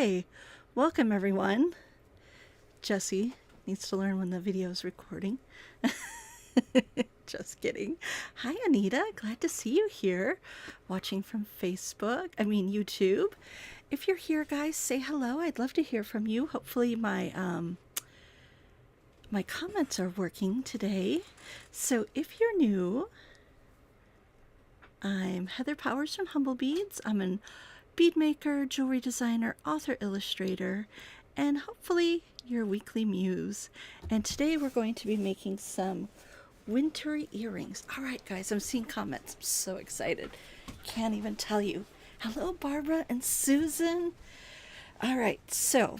Hi, welcome everyone. Jessie needs to learn when the video is recording. Just kidding. Hi Anita, glad to see you here, watching from YouTube. If you're here, guys, say hello. I'd love to hear from you. Hopefully my comments are working today. So if you're new, I'm Heather Powers from Humblebeads. I'm an bead maker, jewelry designer, author, illustrator, and hopefully your weekly muse. And today we're going to be making some winter earrings. All right, guys, I'm seeing comments. I'm so excited. Can't even tell you. Hello, Barbara and Susan. All right, so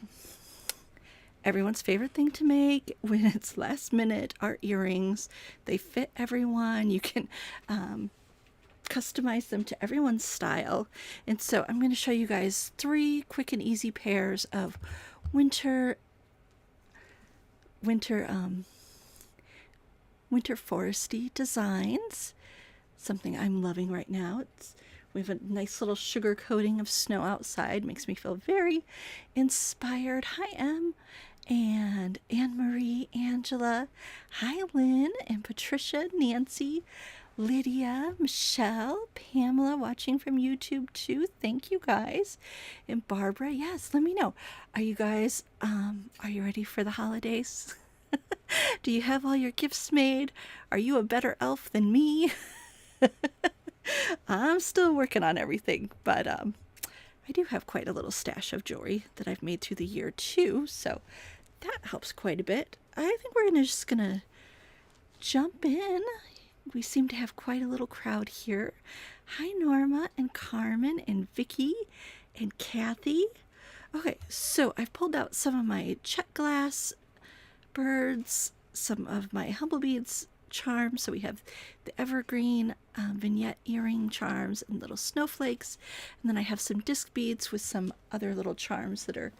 everyone's favorite thing to make when it's last minute are earrings. They fit everyone. You can customize them to everyone's style. And so I'm going to show you guys 3 quick and easy pairs of winter foresty designs. Something I'm loving right now. We have a nice little sugar coating of snow outside. Makes me feel very inspired. Hi, Em and Anne Marie, Angela. Hi, Lynn and Patricia, Nancy, Lydia, Michelle, Pamela watching from YouTube too. Thank you guys. And Barbara, yes, let me know. Are you guys, are you ready for the holidays? Do you have all your gifts made? Are you a better elf than me? I'm still working on everything, but I do have quite a little stash of jewelry that I've made through the year too, so that helps quite a bit. I think we're just gonna jump in. We seem to have quite a little crowd here. Hi, Norma and Carmen and Vicky and Kathy. Okay, so I've pulled out some of my check glass birds, some of my Humblebeads charms. So we have the evergreen vignette earring charms and little snowflakes. And then I have some disc beads with some other little charms that are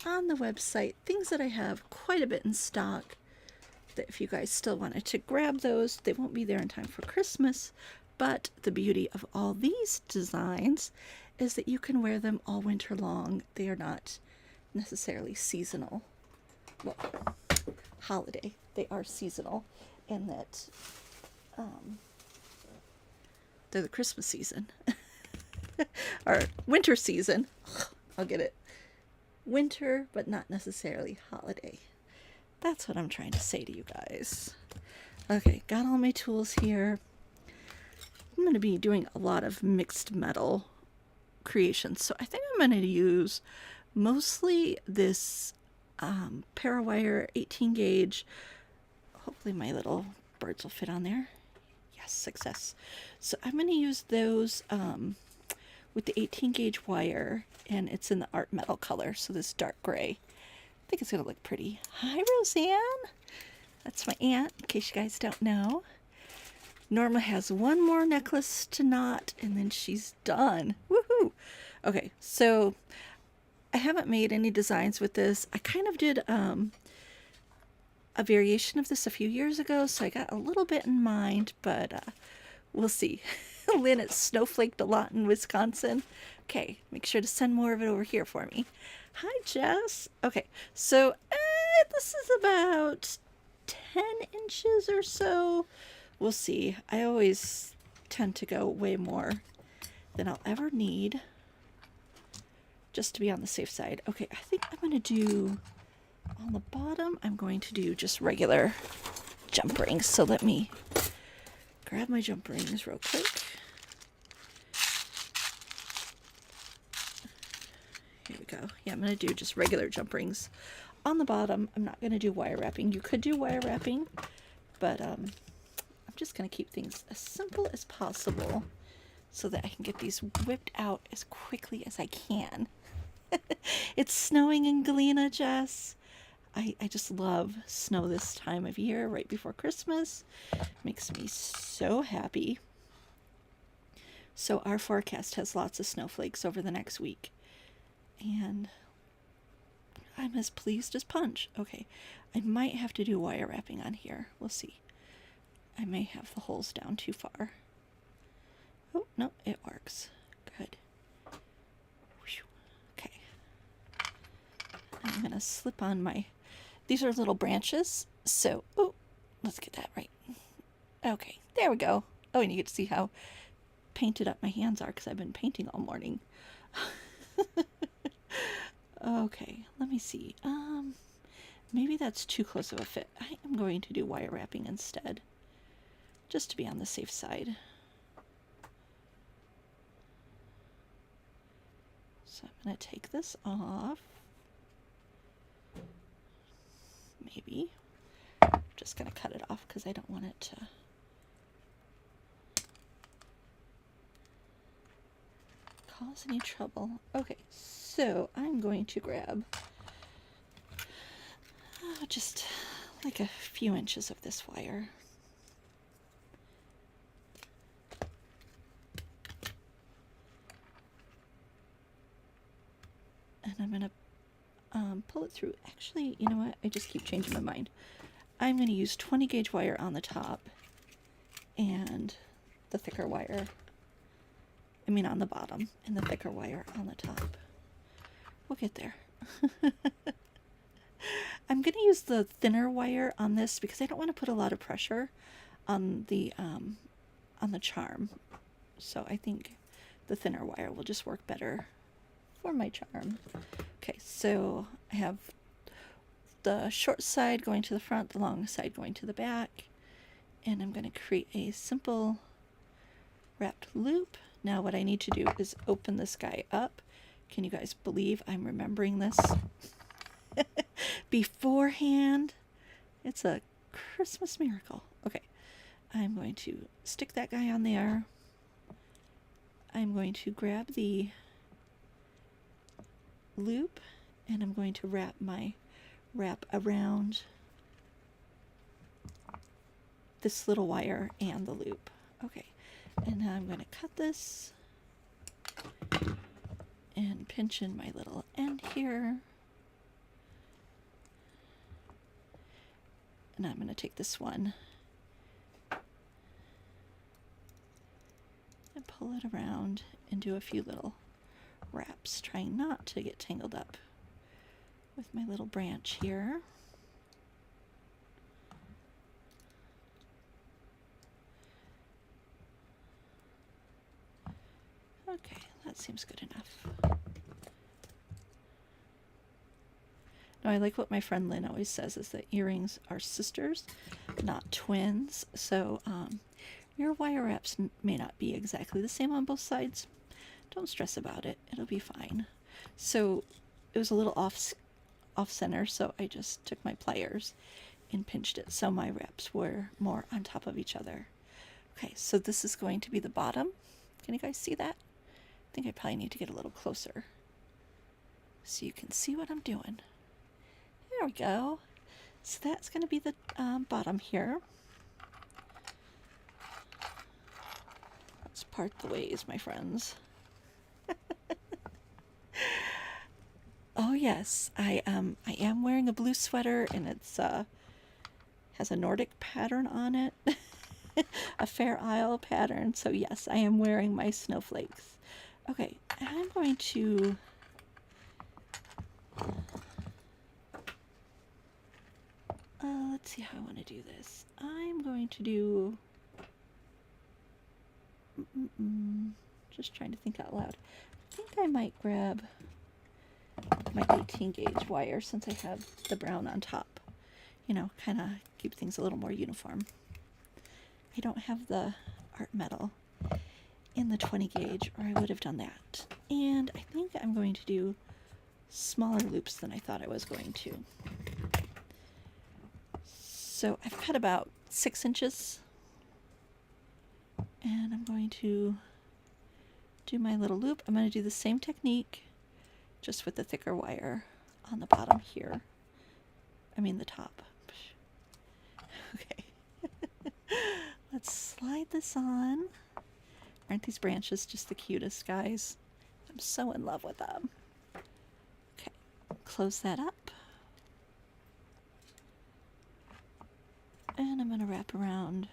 on the website. Things that I have quite a bit in stock. That if you guys still wanted to grab those, they won't be there in time for Christmas, but the beauty of all these designs is that you can wear them all winter long. They are not necessarily seasonal. Well, holiday. They are seasonal in that they're the Christmas season or winter season. I'll get it. Winter, but not necessarily holiday. That's what I'm trying to say to you guys. Okay, got all my tools here. I'm going to be doing a lot of mixed metal creations. So I think I'm going to use mostly this Parawire 18 gauge. Hopefully my little birds will fit on there. Yes, success. So I'm going to use those with the 18 gauge wire, and it's in the art metal color, so this dark gray. I think it's going to look pretty. Hi, Roseanne. That's my aunt, in case you guys don't know. Norma has one more necklace to knot, and then she's done. Woohoo! Okay, so I haven't made any designs with this. I kind of did a variation of this a few years ago, so I got a little bit in mind, but we'll see. Lynn, it's snowflaked a lot in Wisconsin. Okay, make sure to send more of it over here for me. Hi, Jess. Okay, so this is about 10 inches or so. We'll see. I always tend to go way more than I'll ever need, just to be on the safe side. Okay, I think I'm going to do, on the bottom, I'm going to do just regular jump rings. So let me grab my jump rings real quick. Here we go. Yeah, I'm going to do just regular jump rings. On the bottom, I'm not going to do wire wrapping. You could do wire wrapping, but I'm just going to keep things as simple as possible so that I can get these whipped out as quickly as I can. It's snowing in Galena, Jess. I just love snow this time of year, right before Christmas. Makes me so happy. So our forecast has lots of snowflakes over the next week. And I'm as pleased as punch. Okay, I might have to do wire wrapping on here. We'll see. I may have the holes down too far. Oh, no, it works. Good. Okay. I'm going to slip on my, these are little branches. So, oh, let's get that right. Okay, there we go. Oh, and you get to see how painted up my hands are because I've been painting all morning. Okay, let me see. Maybe that's too close of a fit. I am going to do wire wrapping instead, just to be on the safe side. So I'm going to take this off. Maybe. I'm just going to cut it off because I don't want it to cause any trouble. Okay, so I'm going to grab just like a few inches of this wire. And I'm going to pull it through. Actually, you know what? I just keep changing my mind. I'm going to use 20 gauge wire on the top and the thicker wire. I mean on the bottom and the thicker wire on the top. We'll get there. I'm going to use the thinner wire on this because I don't want to put a lot of pressure on the charm. So I think the thinner wire will just work better for my charm. Okay, so I have the short side going to the front, the long side going to the back, and I'm going to create a simple wrapped loop. Now what I need to do is open this guy up. Can you guys believe I'm remembering this beforehand? It's a Christmas miracle. Okay, I'm going to stick that guy on there. I'm going to grab the loop and I'm going to wrap around this little wire and the loop. Okay, and now I'm going to cut this and pinch in my little end here. And I'm going to take this one and pull it around and do a few little wraps, trying not to get tangled up with my little branch here. Okay, that seems good enough. Now, I like what my friend Lynn always says is that earrings are sisters, not twins. So your wire wraps may not be exactly the same on both sides. Don't stress about it. It'll be fine. So it was a little off center, so I just took my pliers and pinched it so my wraps were more on top of each other. Okay, so this is going to be the bottom. Can you guys see that? I think I probably need to get a little closer so you can see what I'm doing. There we go. So that's going to be the bottom here. Let's part the ways, my friends. Oh yes, I am wearing a blue sweater, and it's has a Nordic pattern on it, a Fair Isle pattern. So yes, I am wearing my snowflakes. Okay, I'm going to let's see how I want to do this. I'm going to do just trying to think out loud. I think I might grab my 18 gauge wire since I have the brown on top. You know, kind of keep things a little more uniform. I don't have the art metal in the 20 gauge, or I would have done that. And I think I'm going to do smaller loops than I thought I was going to. So I've cut about 6 inches, and I'm going to do my little loop. I'm going to do the same technique, just with the thicker wire on the bottom here. I mean the top. Okay. Let's slide this on. Aren't these branches just the cutest, guys? I'm so in love with them. Okay, close that up. And I'm going to wrap around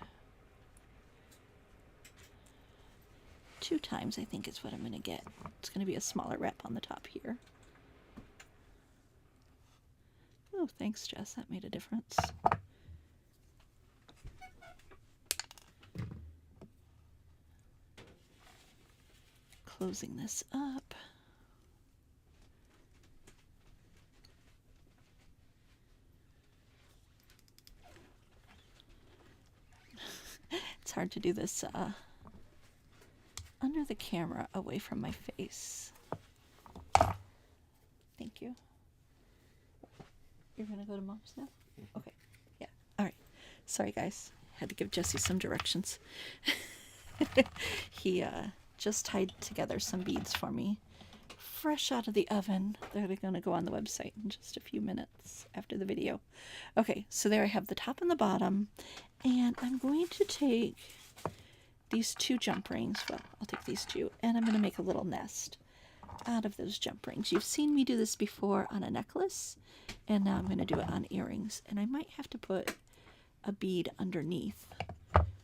2 times, I think is what I'm going to get. It's going to be a smaller wrap on the top here. Oh, thanks, Jess. That made a difference. Closing this up. It's hard to do this under the camera away from my face. Thank you. You're gonna go to Mom's now? Okay. Yeah. All right. Sorry, guys. Had to give Jesse some directions. He just tied together some beads for me, fresh out of the oven. They're gonna go on the website in just a few minutes after the video. Okay, so there I have the top and the bottom, and I'm going to take these 2 jump rings. Well, I'll take these 2, and I'm going to make a little nest out of those jump rings. You've seen me do this before on a necklace, and now I'm going to do it on earrings. And I might have to put a bead underneath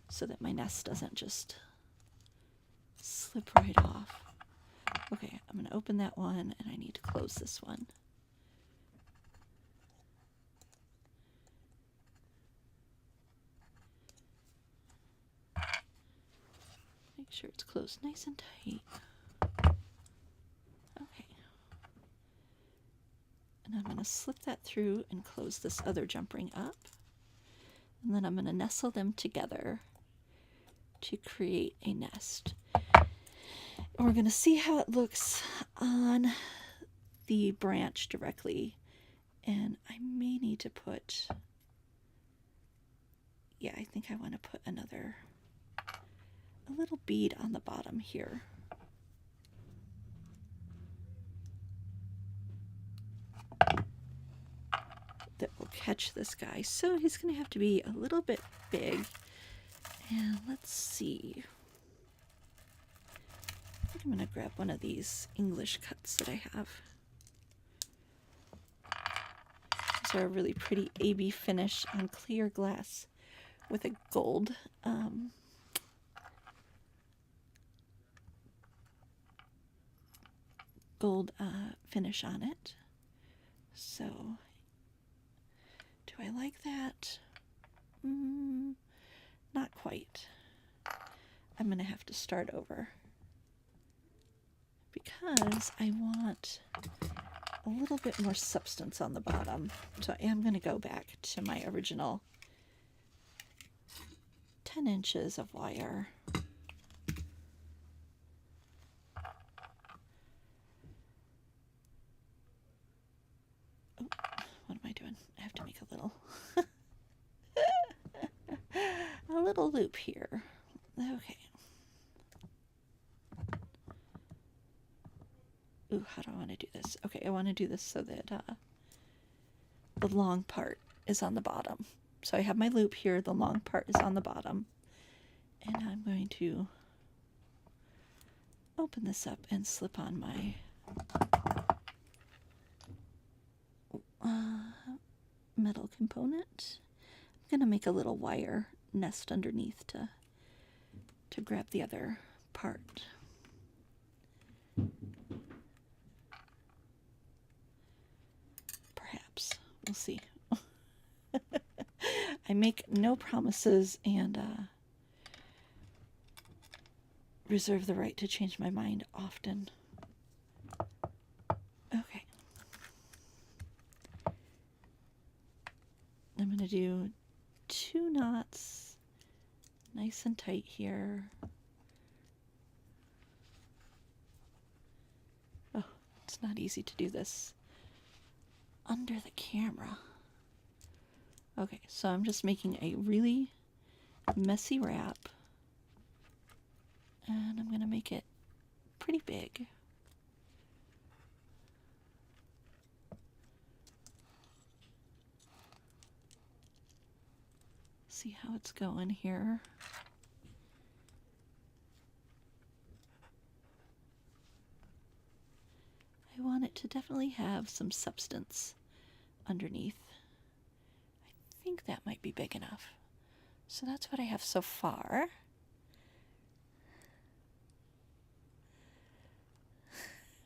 so that my nest doesn't just slip right off. Okay, I'm going to open that one, and I need to close this one. Make sure it's closed nice and tight. Okay. And I'm going to slip that through and close this other jump ring up. And then I'm going to nestle them together to create a nest. And we're going to see how it looks on the branch directly. And I may need to put, yeah, I think I want to put a little bead on the bottom here. That will catch this guy. So he's going to have to be a little bit big. And let's see. I think I'm going to grab one of these English cuts that I have. These are a really pretty AB finish on clear glass with a gold finish on it. So, do I like that? Not quite. I'm going to have to start over because I want a little bit more substance on the bottom. So I am going to go back to my original 10 inches of wire. Oh, what am I doing? I have to make a little loop here. Okay. Ooh, how do I want to do this? Okay, I want to do this so that the long part is on the bottom. So I have my loop here, the long part is on the bottom. And I'm going to open this up and slip on my metal component. I'm going to make a little wire nest underneath to grab the other part. Perhaps. We'll see. I make no promises and reserve the right to change my mind often. Okay. I'm going to do 2 knots nice and tight here. Oh, it's not easy to do this under the camera. Okay, so I'm just making a really messy wrap, and I'm going to make it pretty big. See how it's going here. I want it to definitely have some substance underneath. I think that might be big enough. So that's what I have so far.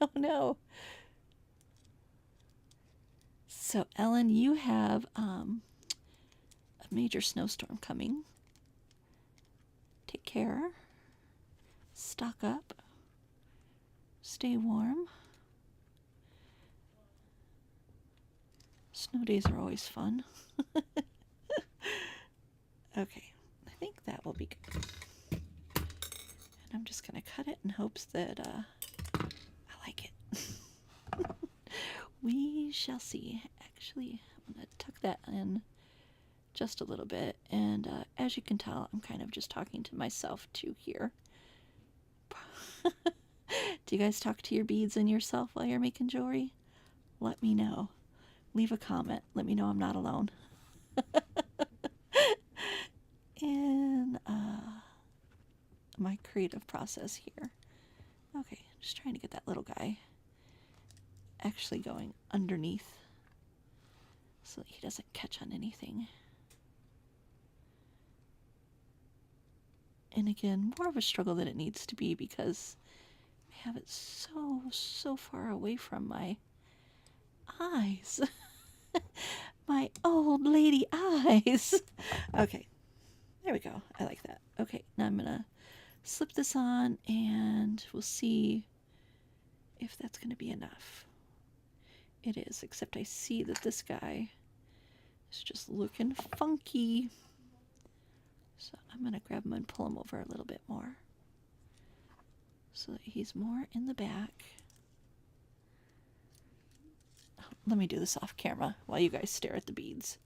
Oh no. So, Ellen, you have a major snowstorm coming. Take care. Stock up. Stay warm. Snow days are always fun. Okay, I think that will be good. And I'm just going to cut it in hopes that I like it. We shall see. Actually, I'm going to tuck that in just a little bit. And as you can tell, I'm kind of just talking to myself too here. Do you guys talk to your beads and yourself while you're making jewelry? Let me know. Leave a comment. Let me know I'm not alone. And my creative process here. Okay, just trying to get that little guy actually going underneath so that he doesn't catch on anything. And again, more of a struggle than it needs to be because I have it so far away from my eyes. My old lady eyes. Okay, there we go. I like that. Okay, now I'm gonna slip this on and we'll see if that's gonna be enough. It is, except I see that this guy is just looking funky. So I'm going to grab him and pull him over a little bit more so that he's more in the back. Let me do this off camera while you guys stare at the beads.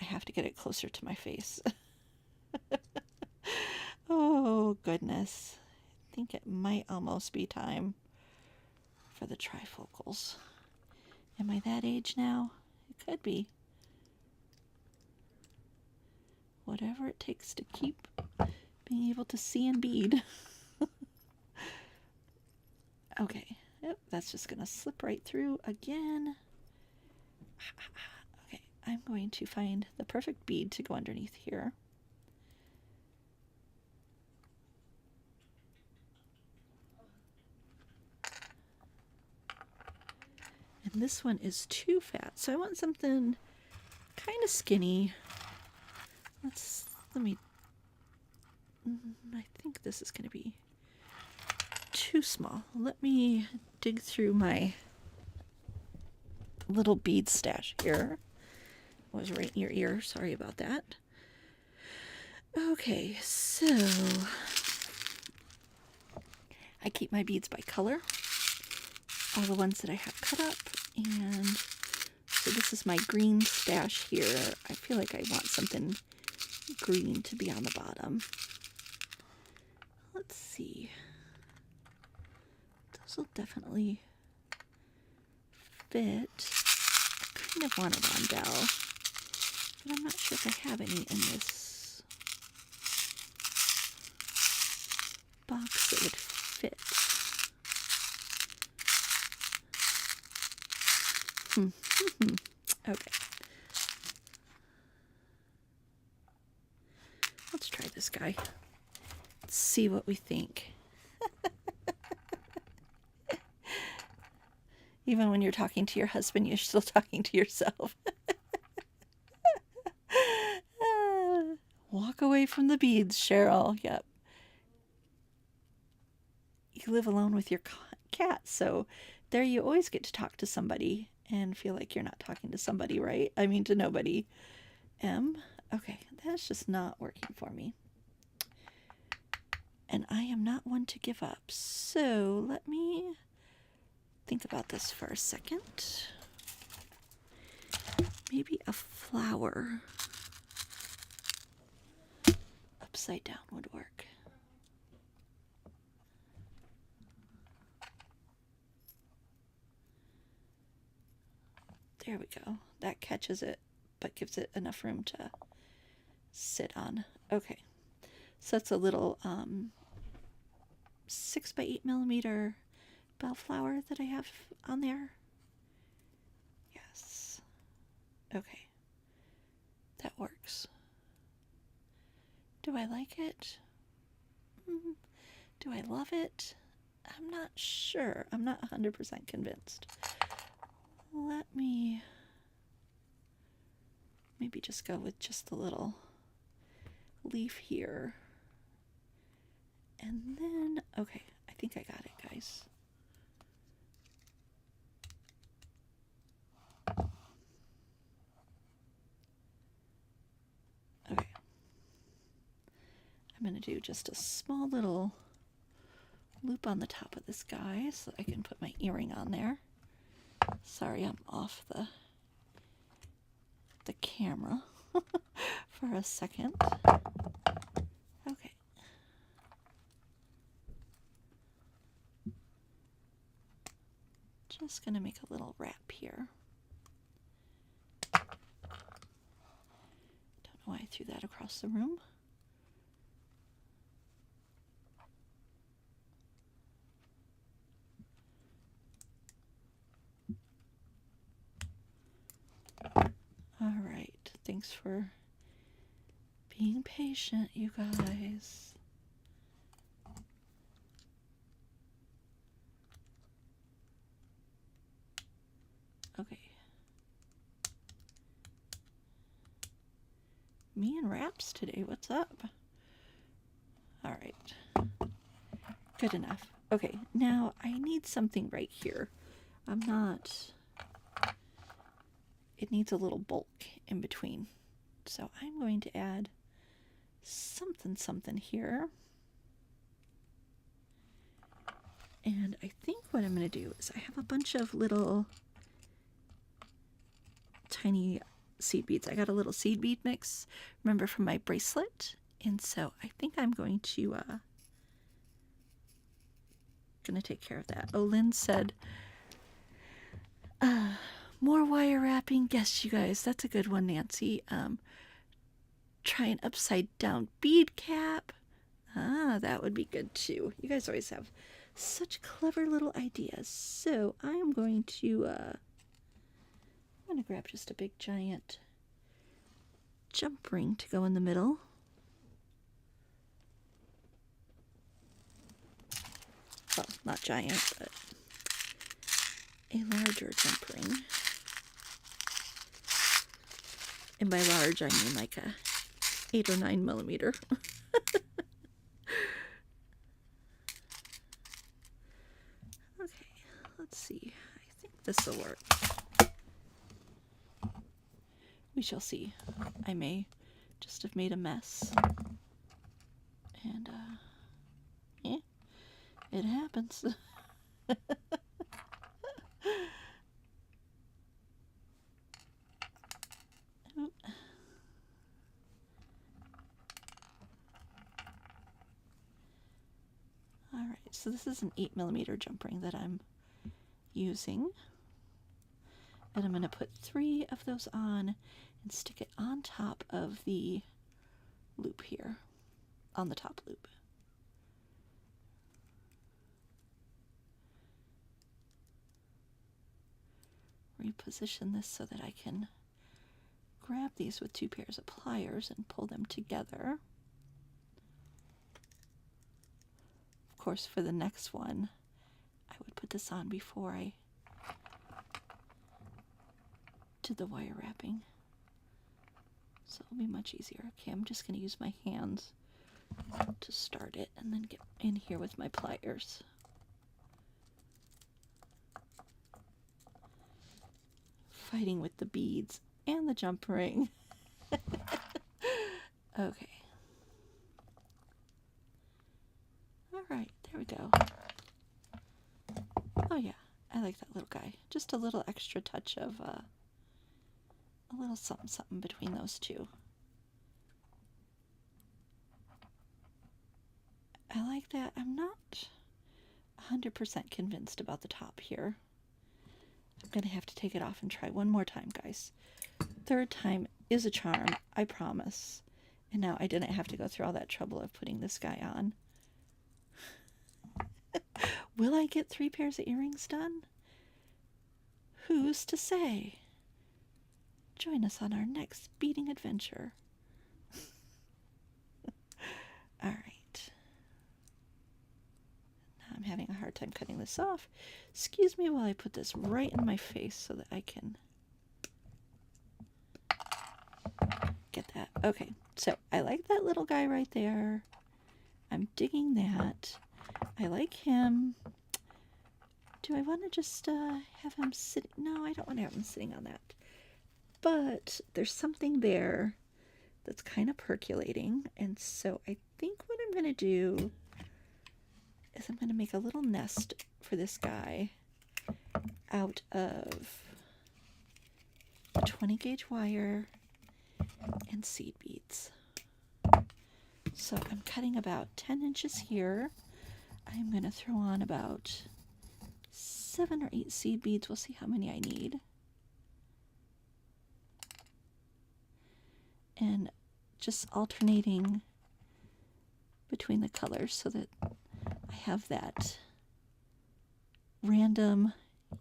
I have to get it closer to my face. Oh, goodness. I think it might almost be time for the trifocals. Am I that age now? It could be. Whatever it takes to keep being able to see and bead. Okay, yep, that's just going to slip right through again. Okay, I'm going to find the perfect bead to go underneath here. And this one is too fat, so I want something kind of skinny. I think this is going to be too small. Let me dig through my little bead stash here. It was right in your ear. Sorry about that. Okay, so I keep my beads by color. All the ones that I have cut up. And so this is my green stash here. I feel like I want something green to be on the bottom. Let's see. Those will definitely fit. I kind of want a rondelle, but I'm not sure if I have any in this box that would fit. Okay. Let's try this guy. Let's see what we think. Even when you're talking to your husband, you're still talking to yourself. Walk away from the beads, Cheryl. Yep. You live alone with your cat, so there you always get to talk to somebody and feel like you're not talking to somebody, right? I mean, to nobody. Okay, that's just not working for me. And I am not one to give up. So let me think about this for a second. Maybe a flower upside down would work. There we go. That catches it, but gives it enough room to sit on. Okay. So that's a little 6 by 8 millimeter bellflower that I have on there. Yes. Okay. That works. Do I like it? Do I love it? I'm not sure. I'm not 100% convinced. Let me just go with just the little leaf here. And then, okay, I think I got it, guys. Okay. I'm going to do just a small little loop on the top of this guy so I can put my earring on there. Sorry, I'm off the camera for a second. Okay. Just going to make a little wrap here. Don't know why I threw that across the room. All right, thanks for being patient, you guys. Okay. Me and wraps today, what's up? All right. Good enough. Okay, now I need something right here. It needs a little bulk in between. So I'm going to add something here. And I think what I'm going to do is I have a bunch of little tiny seed beads. I got a little seed bead mix, remember, from my bracelet. And so I think I'm going to take care of that. Oh, Lynn said, more wire wrapping. Yes, you guys, that's a good one, Nancy. Try an upside down bead cap. That would be good too. You guys always have such clever little ideas. So I'm going to grab just a big giant jump ring to go in the middle. Well, not giant, but a larger jump ring. And by large, I mean like a 8 or 9 millimeter. Okay, let's see. I think this will work. We shall see. I may just have made a mess. And, yeah, it happens. Alright, so this is an 8 millimeter jump ring that I'm using. And I'm going to put 3 of those on and stick it on top of the loop here, on the top loop. Reposition this so that I can grab these with 2 pairs of pliers and pull them together. Of course, for the next one, I would put this on before I did the wire wrapping. So it'll be much easier. Okay, I'm just going to use my hands to start it and then get in here with my pliers. Fighting with the beads and the jump ring. Okay. Alright, there we go. Oh yeah, I like that little guy. Just a little extra touch of a little something between those two. I like that. I'm not 100% convinced about the top here. I'm going to have to take it off and try one more time, guys. Third time is a charm, I promise. And now I didn't have to go through all that trouble of putting this guy on. Will I get 3 pairs of earrings done? Who's to say? Join us on our next beading adventure. Alright. Now I'm having a hard time cutting this off. Excuse me while I put this right in my face so that I can that. Okay, so I like that little guy right there. I'm digging that. I like him. Do I want to just have him sitting? No, I don't want to have him sitting on that. But there's something there that's kind of percolating. And so I think what I'm going to do is I'm going to make a little nest for this guy out of a 20 gauge wire and seed beads. So I'm cutting about 10 inches here. I'm going to throw on about 7 or 8 seed beads. We'll see how many I need. And just alternating between the colors so that I have that random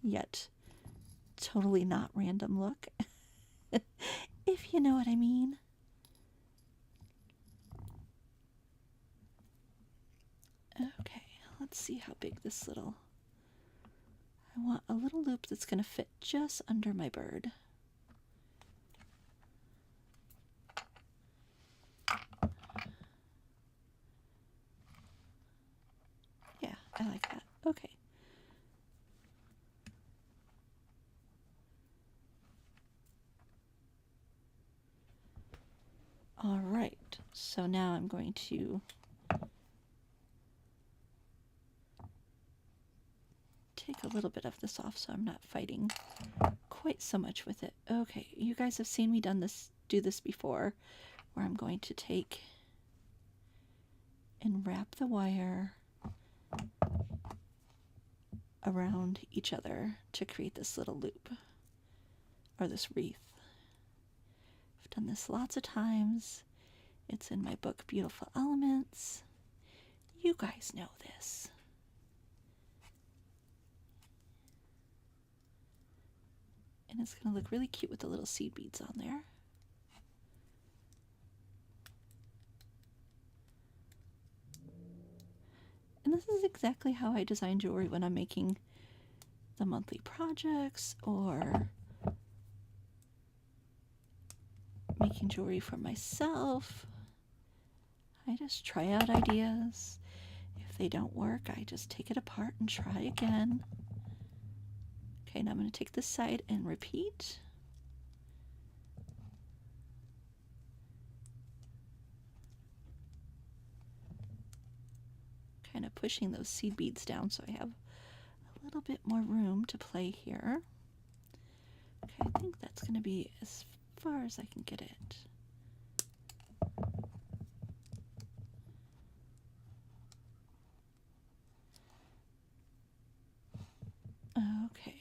yet totally not random look. If you know what I mean. Okay, let's see how big this little... I want a little loop that's going to fit just under my bird. Yeah, I like that. Okay. All right, so now I'm going to take a little bit of this off so I'm not fighting quite so much with it. Okay, you guys have seen me do this before, where I'm going to take and wrap the wire around each other to create this little loop, or this wreath. I've done this lots of times. It's in my book, Beautiful Elements. You guys know this. And it's going to look really cute with the little seed beads on there. And this is exactly how I design jewelry when I'm making the monthly projects or making jewelry for myself. I just try out ideas. If they don't work, I just take it apart and try again. Okay, now I'm going to take this side and repeat. Kind of pushing those seed beads down so I have a little bit more room to play here. Okay, I think that's going to be as far as I can get it. Okay.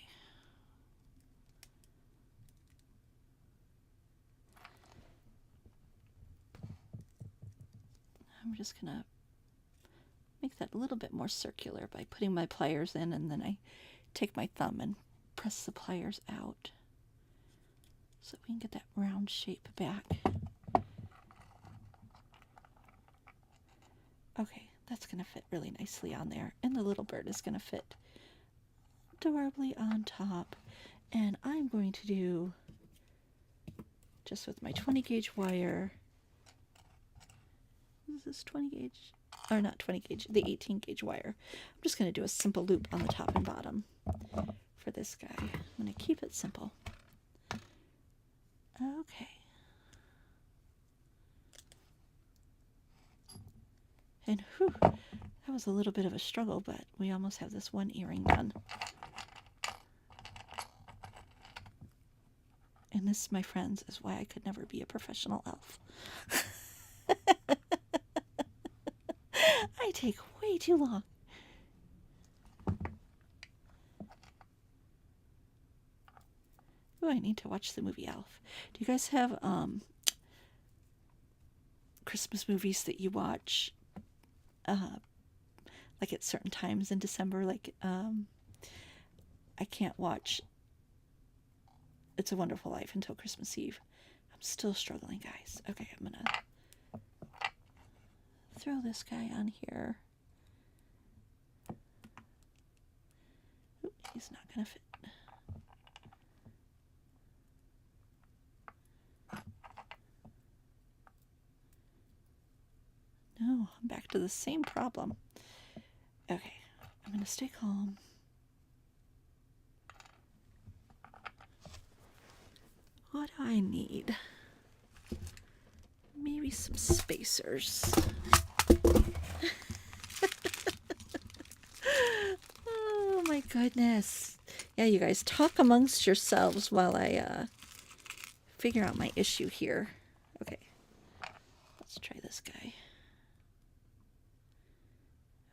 I'm just going to make that a little bit more circular by putting my pliers in, and then I take my thumb and press the pliers out so we can get that round shape back. Okay, that's going to fit really nicely on there, and the little bird is going to fit adorably on top. And I'm going to do, just with my 20 gauge wire, is this 20 gauge? Or not 20 gauge, the 18 gauge wire. I'm just going to do a simple loop on the top and bottom for this guy. I'm going to keep it simple. Okay. And whew, that was a little bit of a struggle, but we almost have this one earring done. And this, my friends, is why I could never be a professional elf. I take way too long. Ooh, I need to watch the movie Elf. Do you guys have Christmas movies that you watch like at certain times in December? Like I can't watch It's a Wonderful Life until Christmas Eve. I'm still struggling, guys. Okay, I'm gonna throw this guy on here. Ooh, he's not gonna fit. back to the same problem. Okay, I'm going to stay calm. What do I need? Maybe some spacers. Oh my goodness. Yeah, you guys, talk amongst yourselves while I figure out my issue here. Okay, let's try this guy.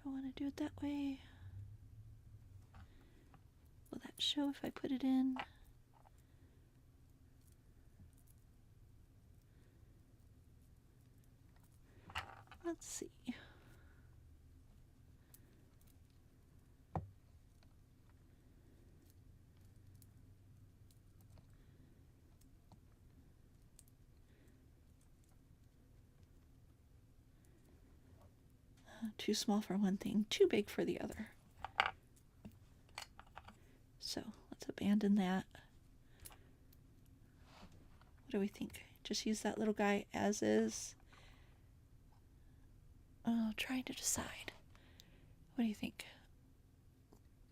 I want to do it that way. Will that show if I put it in? Let's see. Too small for one thing, too big for the other. So let's abandon that. What do we think? Just use that little guy as is. Oh, trying to decide. What do you think?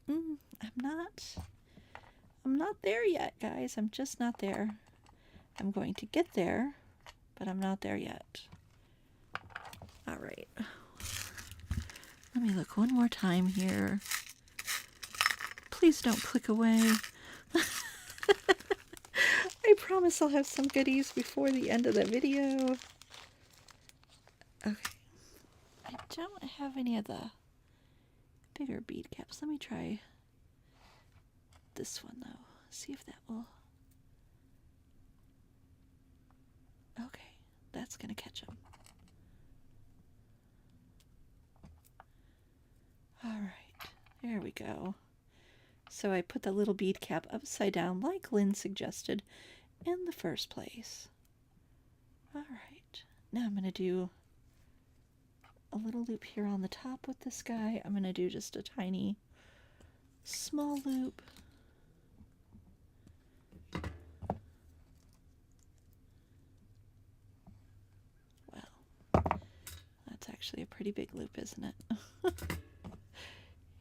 I'm not there yet, guys. I'm just not there. I'm going to get there, but I'm not there yet. All right. Let me look one more time here. Please don't click away. I promise I'll have some goodies before the end of the video. Okay. I don't have any of the bigger bead caps. Let me try this one, though. See if that will... Okay, that's going to catch them. All right, there we go. So I put the little bead cap upside down like Lynn suggested in the first place. All right, now I'm going to do a little loop here on the top with this guy. I'm going to do just a tiny small loop. Well, that's actually a pretty big loop, isn't it?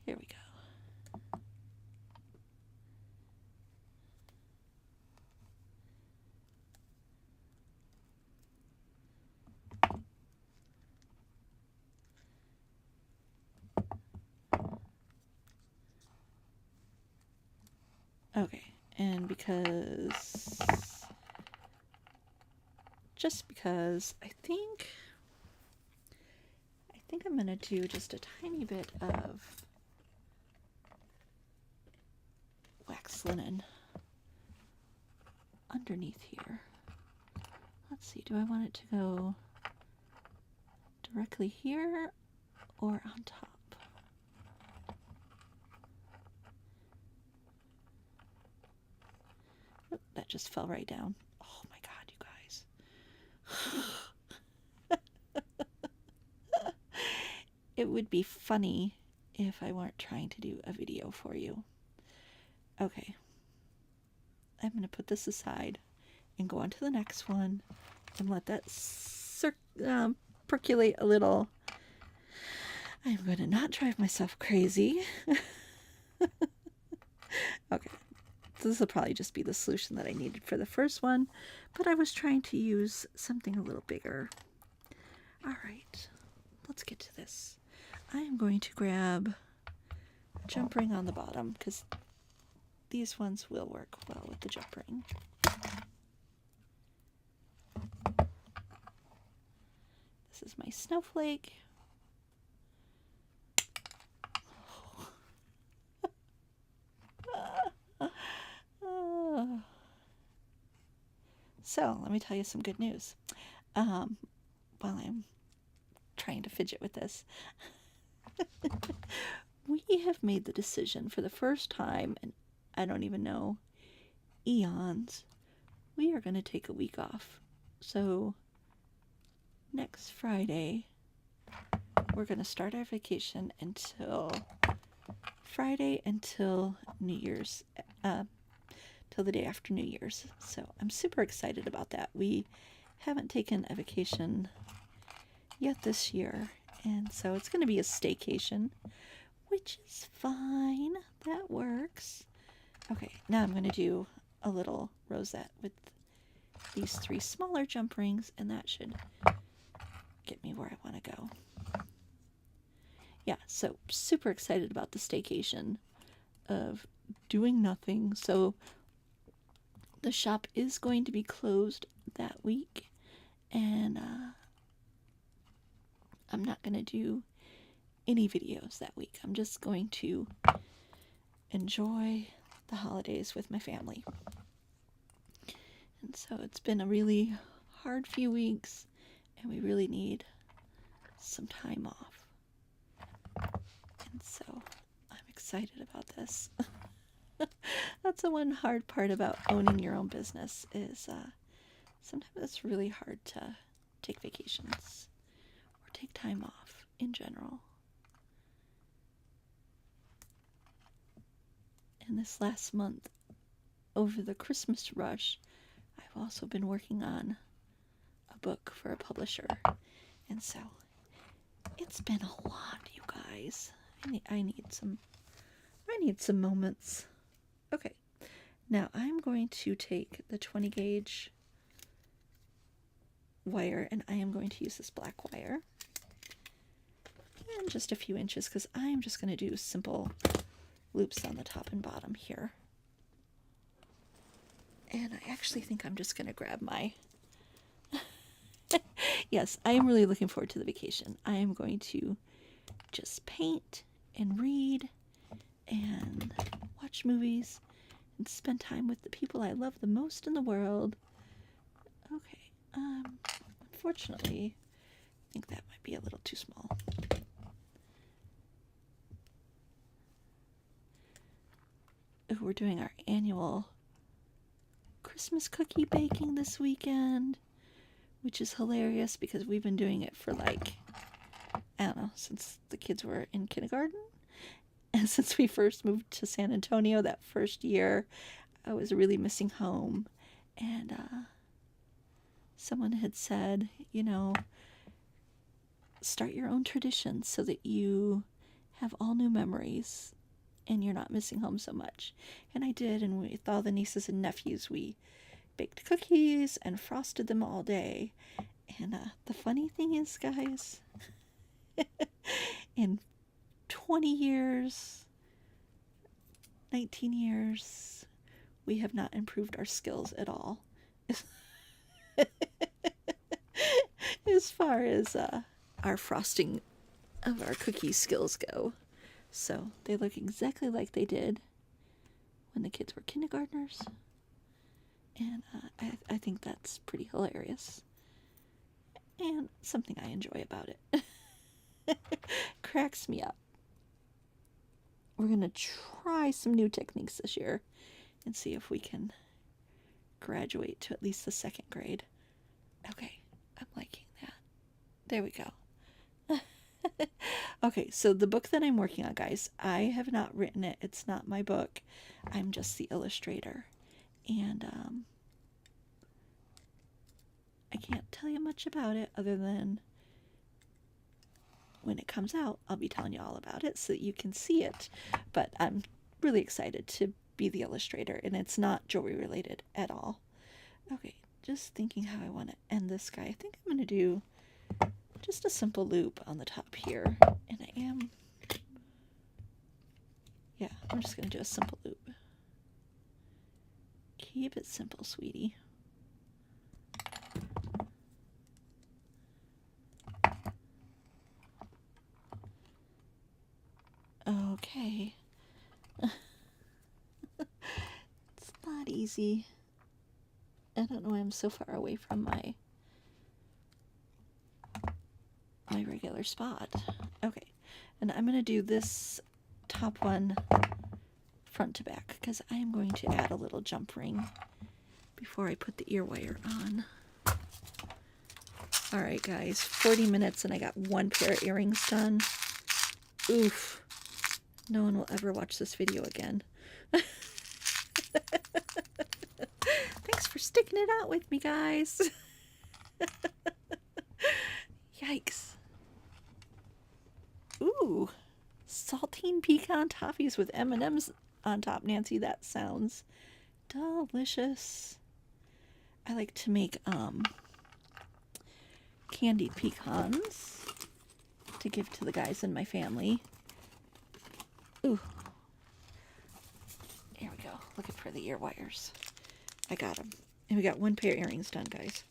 Here we go. Okay, and just because I think I'm going to do just a tiny bit of wax linen underneath here. Let's see, do I want it to go directly here or on top? Oh, that just fell right down. Oh my god, you guys. It would be funny if I weren't trying to do a video for you. Okay. I'm going to put this aside and go on to the next one and let that percolate a little. I'm going to not drive myself crazy. Okay. This will probably just be the solution that I needed for the first one, but I was trying to use something a little bigger. All right. Let's get to this. I am going to grab a jump ring on the bottom because these ones will work well with the jump ring. This is my snowflake. So let me tell you some good news. While I'm trying to fidget with this, we have made the decision for the first time, and I don't even know, eons, we are going to take a week off. So next Friday, we're going to start our vacation until Friday until New Year's, till the day after New Year's. So I'm super excited about that. We haven't taken a vacation yet this year, And so it's going to be a staycation, which is fine. That works. Okay, now I'm going to do a little rosette with these 3 smaller jump rings, and that should get me where I want to go. Yeah, so super excited about the staycation of doing nothing. So the shop is going to be closed that week, and I'm not going to do any videos that week. I'm just going to enjoy the holidays with my family. And so it's been a really hard few weeks, and we really need some time off. And so I'm excited about this. That's the one hard part about owning your own business is sometimes it's really hard to take vacations or take time off in general. And this last month, over the Christmas rush, I've also been working on a book for a publisher. And so it's been a lot, you guys. I need some moments. Okay. Now I'm going to take the 20 gauge wire, and I am going to use this black wire. And just a few inches, because I'm just going to do simple loops on the top and bottom here. And I actually think I'm just going to grab my... Yes, I am really looking forward to the vacation. I am going to just paint and read and watch movies and spend time with the people I love the most in the world. Okay, unfortunately, I think that might be a little too small. Ooh, we're doing our annual Christmas cookie baking this weekend, which is hilarious because we've been doing it for like, I don't know, since the kids were in kindergarten. And since we first moved to San Antonio that first year, I was really missing home. And someone had said, you know, start your own traditions so that you have all new memories and you're not missing home so much. And I did, and with all the nieces and nephews, we baked cookies and frosted them all day. And the funny thing is, guys, in 20 years, 19 years, we have not improved our skills at all. As far as our frosting of our cookie skills go. So they look exactly like they did when the kids were kindergartners. And I think that's pretty hilarious. And something I enjoy about it. Cracks me up. We're going to try some new techniques this year and see if we can graduate to at least the 2nd grade. Okay, I'm liking that. There we go. Okay, so the book that I'm working on, guys, I have not written it. It's not my book. I'm just the illustrator. And I can't tell you much about it other than when it comes out, I'll be telling you all about it so that you can see it. But I'm really excited to be the illustrator, and it's not jewelry related at all. Okay, just thinking how I want to end this guy. I think I'm going to do just a simple loop on the top here. And I'm just going to do a simple loop. Keep it simple, sweetie. Okay. It's not easy. I don't know why I'm so far away from my regular spot. Okay, and I'm going to do this top one front to back because I am going to add a little jump ring before I put the ear wire on. Alright guys, 40 minutes and I got 1 pair of earrings done. Oof. No one will ever watch this video again. Thanks for sticking it out with me, guys. Yikes. Ooh, saltine pecan toffees with M&Ms on top, Nancy. That sounds delicious. I like to make candied pecans to give to the guys in my family. Ooh. Here we go. Looking for the ear wires. I got them. And we got one pair of earrings done, guys.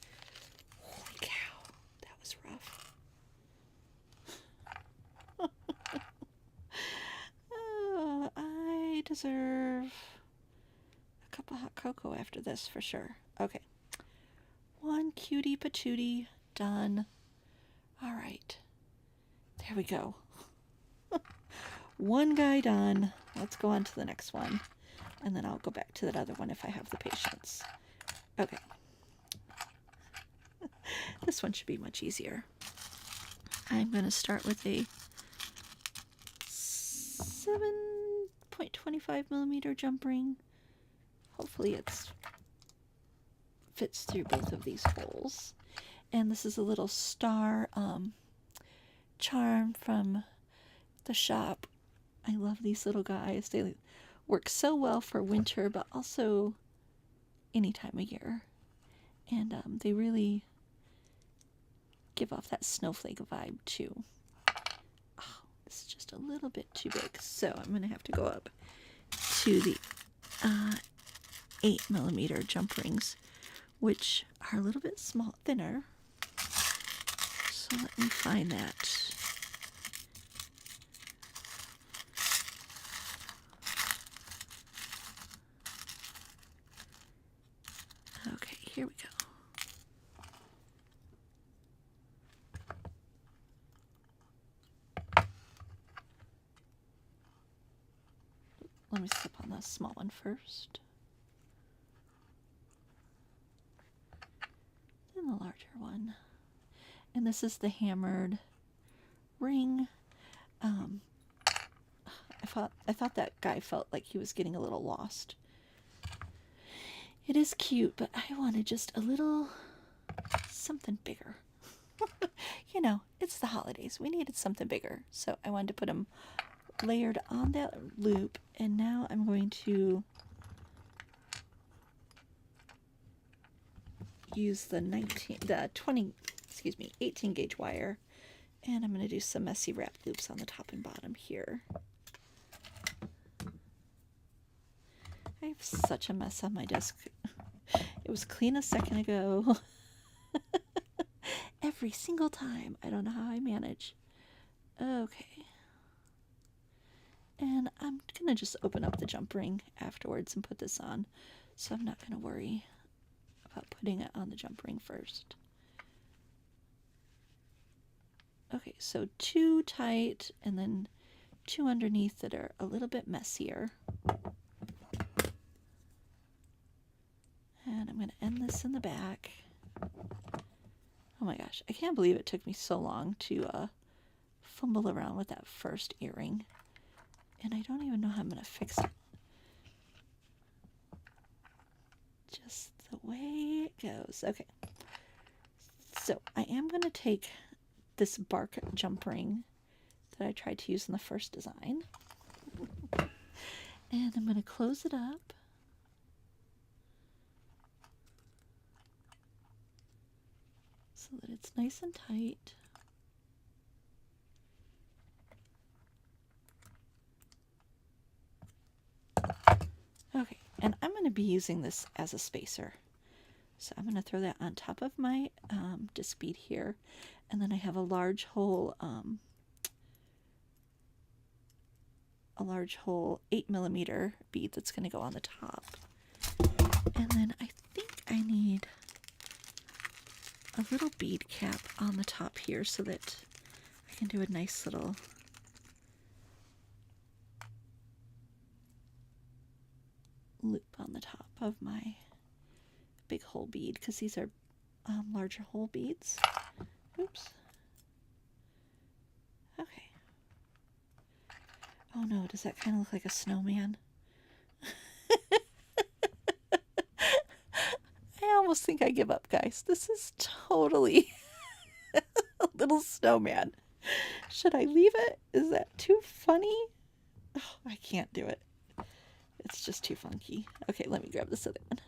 Holy cow. That was rough. I deserve a cup of hot cocoa after this for sure. Okay. One cutie patootie done. All right. There we go. One guy done. Let's go on to the next one. And then I'll go back to that other one if I have the patience. Okay. This one should be much easier. I'm going to start with a 7.25 millimeter jump ring. Hopefully it fits through both of these holes. And this is a little star charm from the shop. I love these little guys. They work so well for winter, but also any time of year. And they really give off that snowflake vibe too. Oh, this is just a little bit too big, so I'm going to have to go up to the 8 millimeter jump rings, which are a little bit thinner. So let me find that. Okay, here we go. Let me slip on the small one first. Then the larger one. And this is the hammered ring. I thought that guy felt like he was getting a little lost. It is cute, but I wanted just a little something bigger. You know, it's the holidays. We needed something bigger. So I wanted to put them layered on that loop. And now I'm going to use the 18 gauge wire. And I'm going to do some messy wrap loops on the top and bottom here. I have such a mess on my desk. It was clean a second ago. Every single time. I don't know how I manage. Okay. And I'm going to just open up the jump ring afterwards and put this on. So I'm not going to worry about putting it on the jump ring first. Okay, so 2 tight and then 2 underneath that are a little bit messier. And I'm going to end this in the back. Oh my gosh, I can't believe it took me so long to fumble around with that first earring. And I don't even know how I'm going to fix it. Just the way it goes. Okay. So I am going to take this bark jump ring that I tried to use in the first design. And I'm going to close it up. So that it's nice and tight. Okay, and I'm going to be using this as a spacer. So I'm going to throw that on top of my disc bead here. And then I have a large hole 8 millimeter bead that's going to go on the top. And then I think I need a little bead cap on the top here so that I can do a nice little loop on the top of my big hole bead, because these are larger hole beads. Oops. Okay. Oh no, does that kind of look like a snowman? I almost think I give up, guys. This is totally a little snowman. Should I leave it? Is that too funny? Oh, I can't do it. It's just too funky. Okay, let me grab this other one.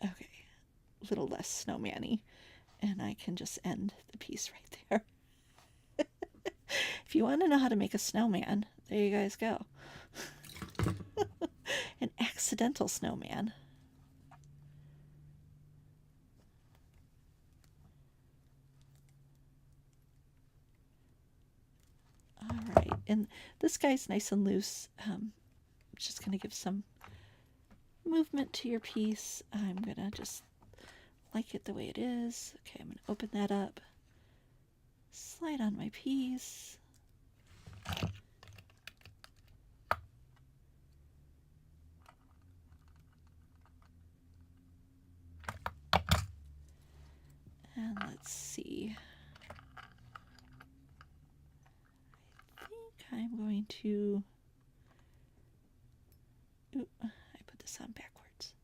Okay, a little less snowman-y, and I can just end the piece right there. If you want to know how to make a snowman, there you guys go. An accidental snowman. All right, and this guy's nice and loose. Just going to give some movement to your piece. I'm going to just like it the way it is. Okay, I'm going to open that up. Slide on my piece. And let's see. I think I'm going to... Ooh, I put this on backwards.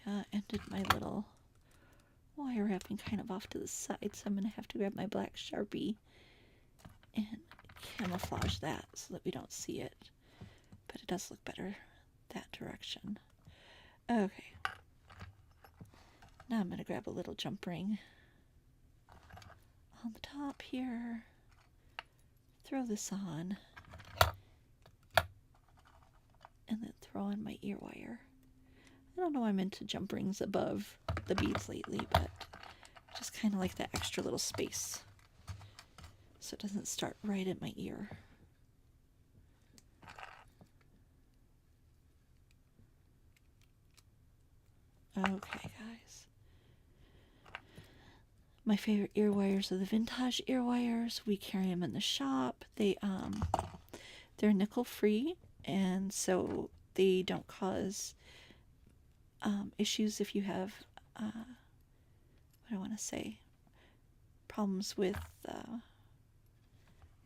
I ended my little wire wrapping kind of off to the side, so I'm going to have to grab my black Sharpie and camouflage that so that we don't see it. But it does look better that direction. Okay. Now I'm going to grab a little jump ring on the top here. Throw this on. And then throw on my ear wire. I don't know why I'm into jump rings above the beads lately, but just kind of like that extra little space so it doesn't start right at my ear. Okay, guys. My favorite ear wires are the vintage ear wires. We carry them in the shop. They're nickel free, and so they don't cause issues if you have what do I want to say, problems with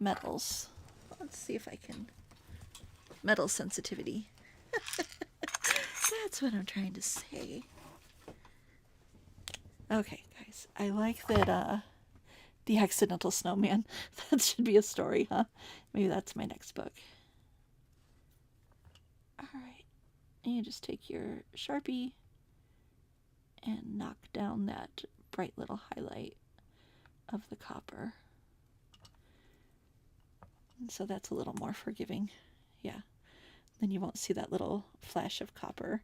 metals. Let's see if I can, metal sensitivity. That's what I'm trying to say. Okay, guys, I like that the accidental snowman. That should be a story, huh? Maybe that's my next book. Alright, and you just take your Sharpie and knock down that bright little highlight of the copper. And so that's a little more forgiving. Yeah. Then you won't see that little flash of copper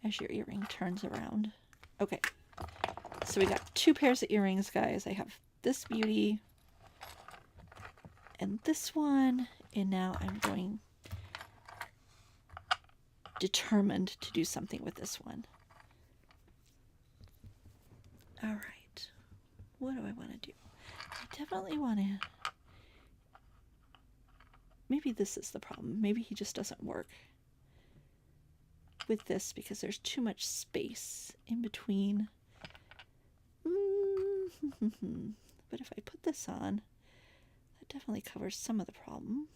as your earring turns around. Okay. So we got two pairs of earrings, guys. I have this beauty and this one. And now I'm going determined to do something with this one. All right. What do I want to do? I definitely want to... Maybe this is the problem. Maybe he just doesn't work with this because there's too much space in between. But if I put this on, that definitely covers some of the problem.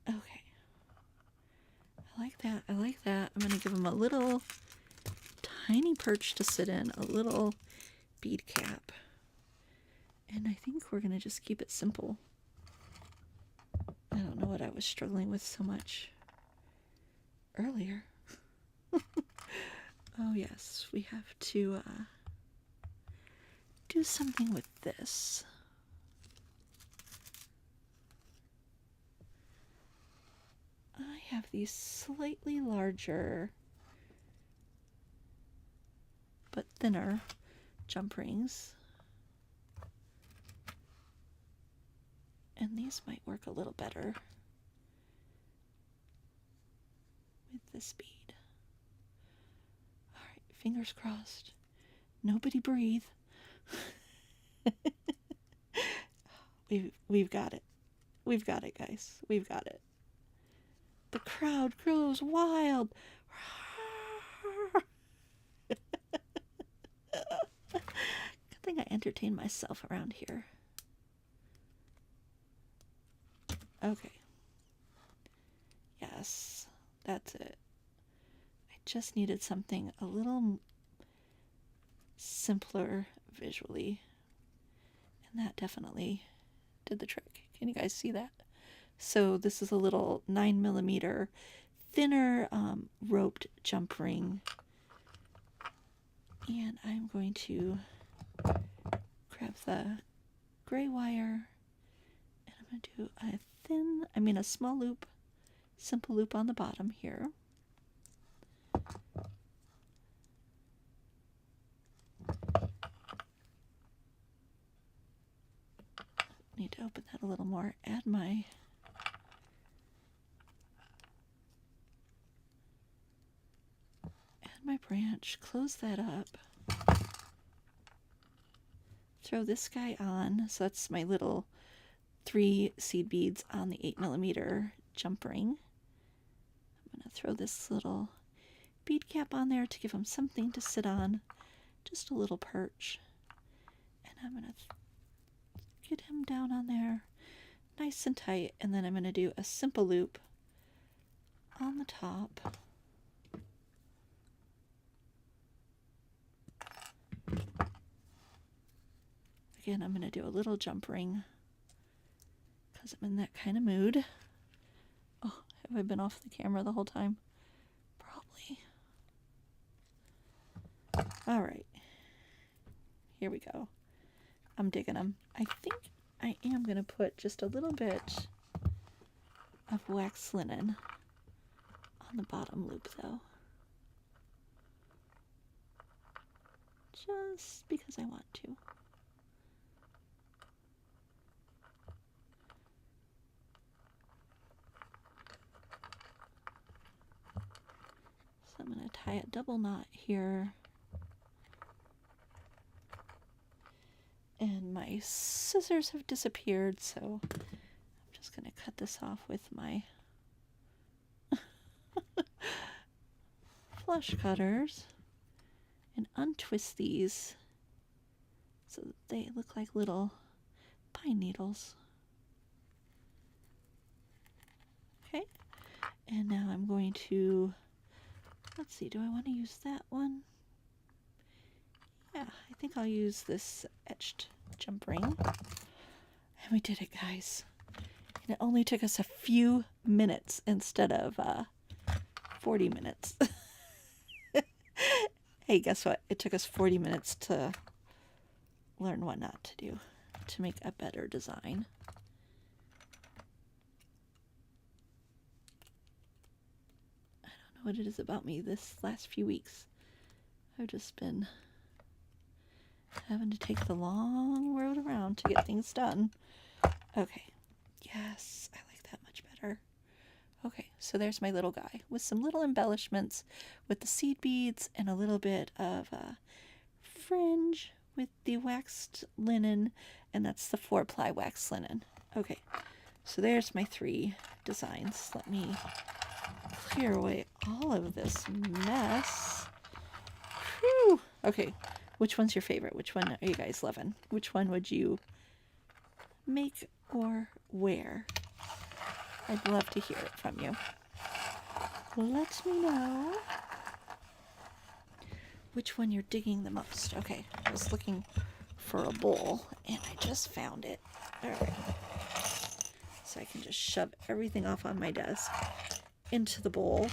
Okay. I like that. I like that. I'm going to give him a little tiny perch to sit in, a little bead cap. And I think we're going to just keep it simple. I don't know what I was struggling with so much earlier. Oh yes, we have to do something with this. I have these slightly larger but thinner jump rings. And these might work a little better with this bead. All right, fingers crossed. Nobody breathe. We've got it. We've got it, guys. We've got it. The crowd grows wild. Good thing I entertain myself around here. Okay. Yes, that's it. I just needed something a little simpler visually, and that definitely did the trick. Can you guys see that? So this is a little 9mm thinner roped jump ring, and I'm going to grab the gray wire, and I'm going to do a small loop, simple loop on the bottom here. Need to open that a little more. Add my branch, close that up, throw this guy on. So that's my little 3 seed beads on the 8mm jump ring. I'm going to throw this little bead cap on there to give him something to sit on, just a little perch. And I'm going to get him down on there nice and tight, and then I'm going to do a simple loop on the top. Again, I'm going to do a little jump ring because I'm in that kind of mood. Oh, have I been off the camera the whole time? Probably. All right. Here we go. I'm digging them. I think I am going to put just a little bit of wax linen on the bottom loop, though. Just because I want to. So I'm going to tie a double knot here. And my scissors have disappeared, so I'm just going to cut this off with my flush cutters and untwist these so that they look like little pine needles. Okay, and now I'm going to, let's see, do I want to use that one? Yeah, I think I'll use this etched jump ring. And we did it, guys. And it only took us a few minutes instead of 40 minutes. Hey, guess what? It took us 40 minutes to learn what not to do to make a better design. I don't know what it is about me this last few weeks. I've just been having to take the long road around to get things done. Okay. Yes, I like that much better. Okay, so there's my little guy with some little embellishments with the seed beads and a little bit of fringe with the waxed linen, and that's the 4-ply waxed linen. Okay, so there's my 3 designs. Let me clear away all of this mess. Whew. Okay, which one's your favorite? Which one are you guys loving? Which one would you make or wear? I'd love to hear it from you. Let me know which one you're digging the most. Okay, I was looking for a bowl and I just found it. All right. So I can just shove everything off on my desk into the bowl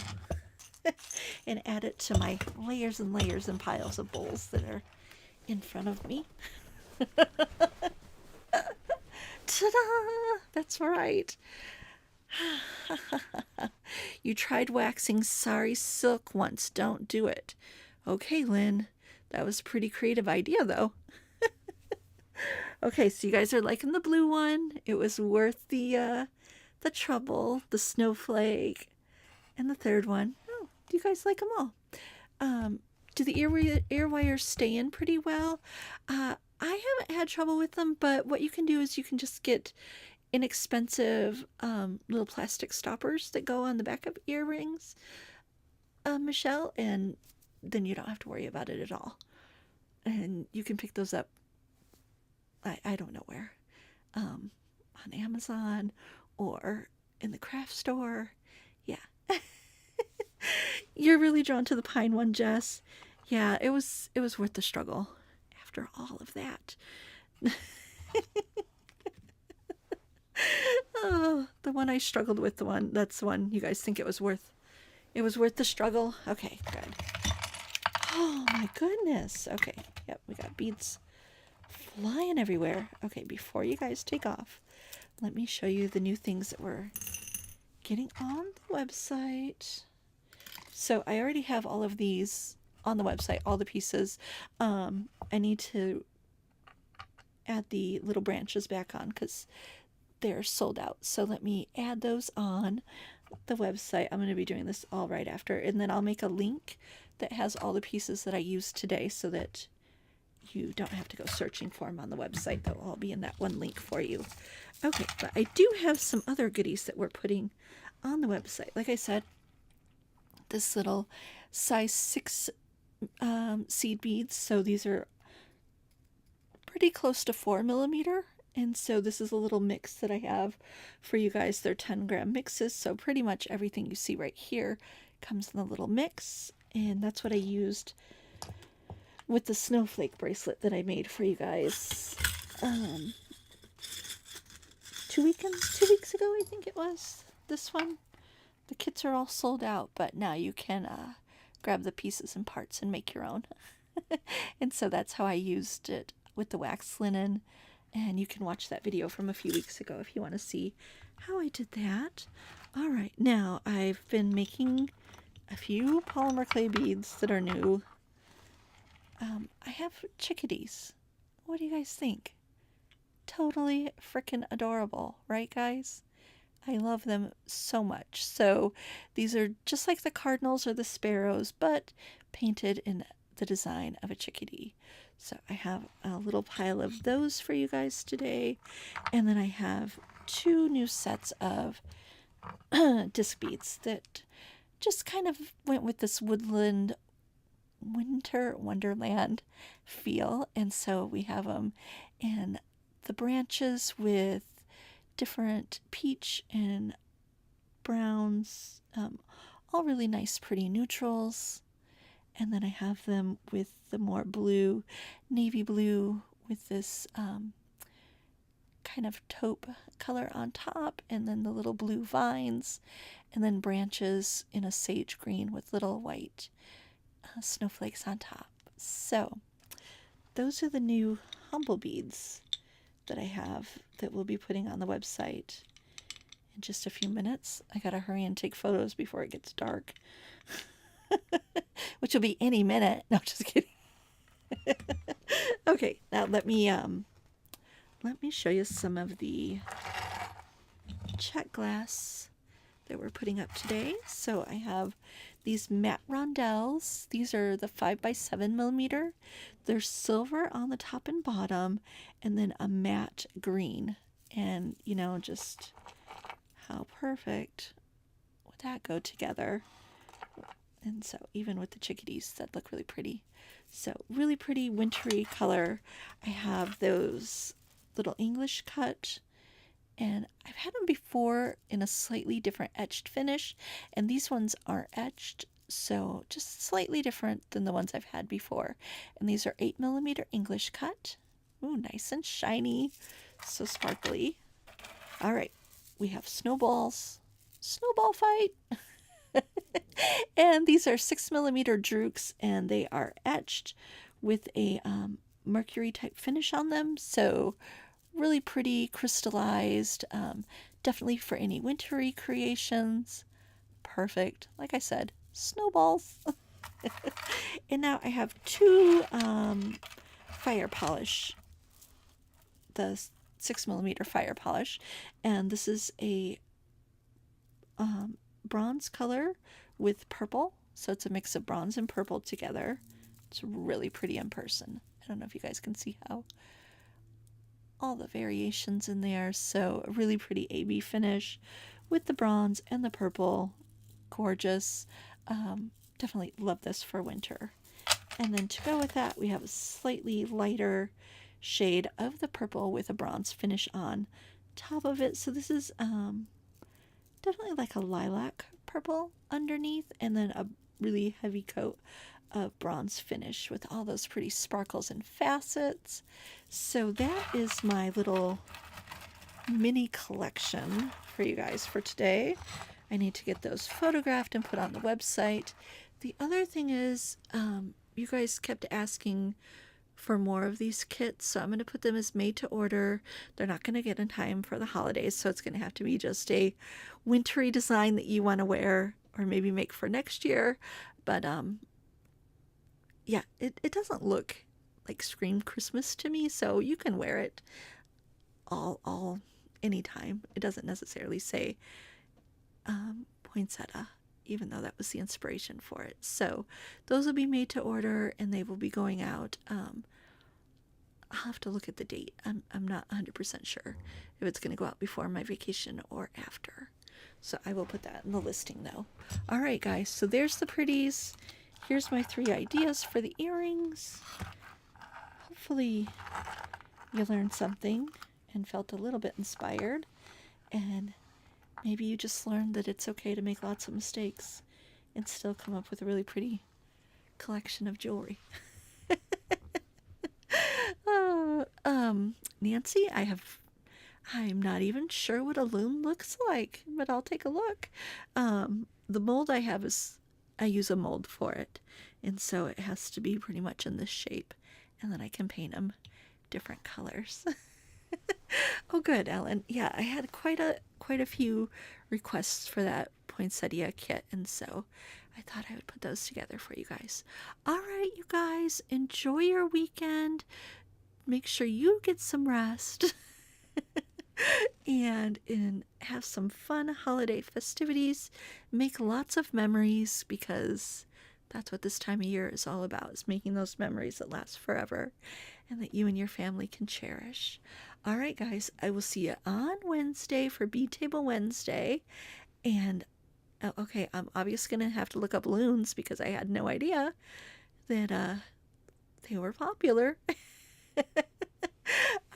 and add it to my layers and layers and piles of bowls that are in front of me. Ta-da! That's right. You tried waxing sari silk once. Don't do it. Okay, Lynn. That was a pretty creative idea, though. Okay, so you guys are liking the blue one. It was worth the trouble. The snowflake. And the third one. Oh, do you guys like them all? Do the ear wires stay in pretty well? I haven't had trouble with them, but what you can do is you can just get inexpensive little plastic stoppers that go on the back of earrings, Michelle, and then you don't have to worry about it at all. And you can pick those up, I don't know where, on Amazon or in the craft store. Yeah. You're really drawn to the pine one, Jess. Yeah, it was worth the struggle after all of that. Oh, the one I struggled with, that's the one you guys think it was worth the struggle. Okay, good. Oh my goodness. Okay, yep, we got beads flying everywhere. Okay, before you guys take off, let me show you the new things that we're getting on the website. So I already have all of these on the website, all the pieces. I need to add the little branches back on because they're sold out. So let me add those on the website. I'm going to be doing this all right after, and then I'll make a link that has all the pieces that I used today so that you don't have to go searching for them on the website. They'll all be in that one link for you. Okay, but I do have some other goodies that we're putting on the website. Like I said, this little size 6 seed beads. So these are pretty close to 4mm. And so this is a little mix that I have for you guys. They're 10-gram mixes. So pretty much everything you see right here comes in the little mix. And that's what I used with the snowflake bracelet that I made for you guys 2 weeks ago, I think it was. This one. The kits are all sold out, but now you can grab the pieces and parts and make your own. And so that's how I used it with the wax linen. And you can watch that video from a few weeks ago if you want to see how I did that. All right, now I've been making a few polymer clay beads that are new. I have chickadees. What do you guys think? Totally freaking adorable, right, guys? I love them so much. So these are just like the cardinals or the sparrows, but painted in the design of a chickadee. So I have a little pile of those for you guys today. And then I have 2 new sets of disc beads that just kind of went with this woodland winter wonderland feel. And so we have them in the branches with different peach and browns, all really nice, pretty neutrals. And then I have them with the more blue, navy blue, with this kind of taupe color on top, and then the little blue vines, and then branches in a sage green with little white snowflakes on top. So those are the new Humblebeads that I have that we'll be putting on the website in just a few minutes. I gotta hurry and take photos before it gets dark. Which will be any minute. No, just kidding. Okay, now let me show you some of the check glass that we're putting up today. So I have these matte rondelles. These are the 5x7mm. They're silver on the top and bottom, and then a matte green. And you know, just how perfect would that go together? And so even with the chickadees, that look really pretty. So really pretty wintry color. I have those little English cut, and I've had them before in a slightly different etched finish, and these ones aren't etched, so just slightly different than the ones I've had before. And these are 8mm English cut. Ooh, nice and shiny, so sparkly. All right, we have snowballs. Snowball fight. And these are 6mm drukes, and they are etched with a mercury type finish on them. So really pretty, crystallized, definitely for any wintry creations. Perfect. Like I said, snowballs. And now I have 2 fire polish, the 6mm fire polish, and this is a bronze color with purple, so it's a mix of bronze and purple together. It's really pretty in person. I don't know if you guys can see how all the variations in there. So a really pretty AB finish with the bronze and the purple. Gorgeous. Definitely love this for winter. And then to go with that, we have a slightly lighter shade of the purple with a bronze finish on top of it. So this is definitely like a lilac purple underneath, and then a really heavy coat of bronze finish with all those pretty sparkles and facets. So that is my little mini collection for you guys for today. I need to get those photographed and put on the website. The other thing is, you guys kept asking for more of these kits, so I'm going to put them as made to order. They're not going to get in time for the holidays, so it's going to have to be just a wintry design that you want to wear or maybe make for next year. But yeah, it doesn't look like Scream Christmas to me, so you can wear it all anytime. It doesn't necessarily say poinsettia, even though that was the inspiration for it. So those will be made to order, and they will be going out. I'll have to look at the date. I'm not 100% sure if it's going to go out before my vacation or after. So I will put that in the listing, though. All right, guys. So there's the pretties. Here's my 3 ideas for the earrings. Hopefully you learned something and felt a little bit inspired. And maybe you just learned that it's okay to make lots of mistakes and still come up with a really pretty collection of jewelry. Nancy, I'm not even sure what a loom looks like, but I'll take a look. The mold I have I use a mold for it, and so it has to be pretty much in this shape, and then I can paint them different colors. Oh, good, Ellen. Yeah, I had quite a few requests for that poinsettia kit, and so I thought I would put those together for you guys. All right, you guys, enjoy your weekend. Make sure you get some rest and have some fun holiday festivities. Make lots of memories, because that's what this time of year is all about, is making those memories that last forever and that you and your family can cherish. All right, guys, I will see you on Wednesday for Bead Table Wednesday. And okay, I'm obviously going to have to look up loons, because I had no idea that they were popular.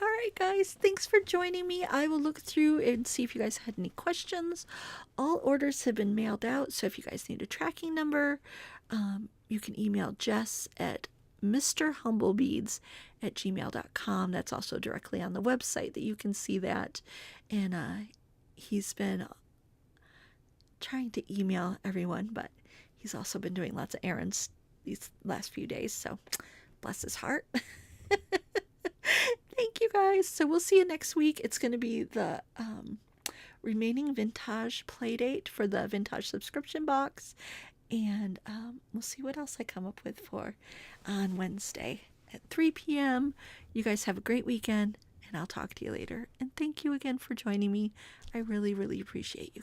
All right, guys, thanks for joining me. I will look through and see if you guys had any questions. All orders have been mailed out, so if you guys need a tracking number, you can email Jess at mrhumblebeads@gmail.com. That's also directly on the website that you can see that. And he's been trying to email everyone, but he's also been doing lots of errands these last few days, so bless his heart. Thank you, guys. So we'll see you next week. It's going to be the remaining vintage play date for the vintage subscription box, and we'll see what else I come up with for on Wednesday at 3 p.m. You guys have a great weekend, and I'll talk to you later. And thank you again for joining me. I really, really appreciate you guys.